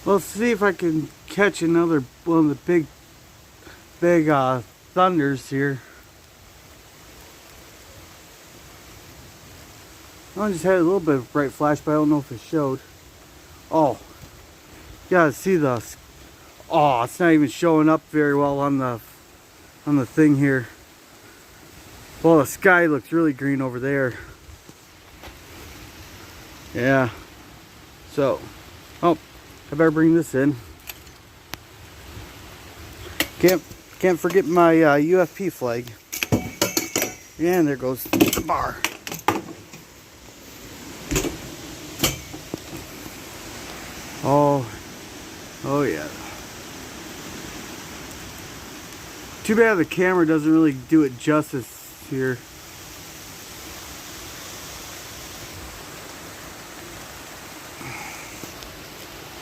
Let's see if I can catch another one of the big thunders here. I just had a little bit of bright flash, but I don't know if it showed. Oh, you gotta see the. Oh, it's not even showing up very well on the thing here. Well, the sky looks really green over there. Yeah. So, oh, I better bring this in. Can't forget my UFP flag. And there goes the bar. Oh yeah. Too bad the camera doesn't really do it justice here.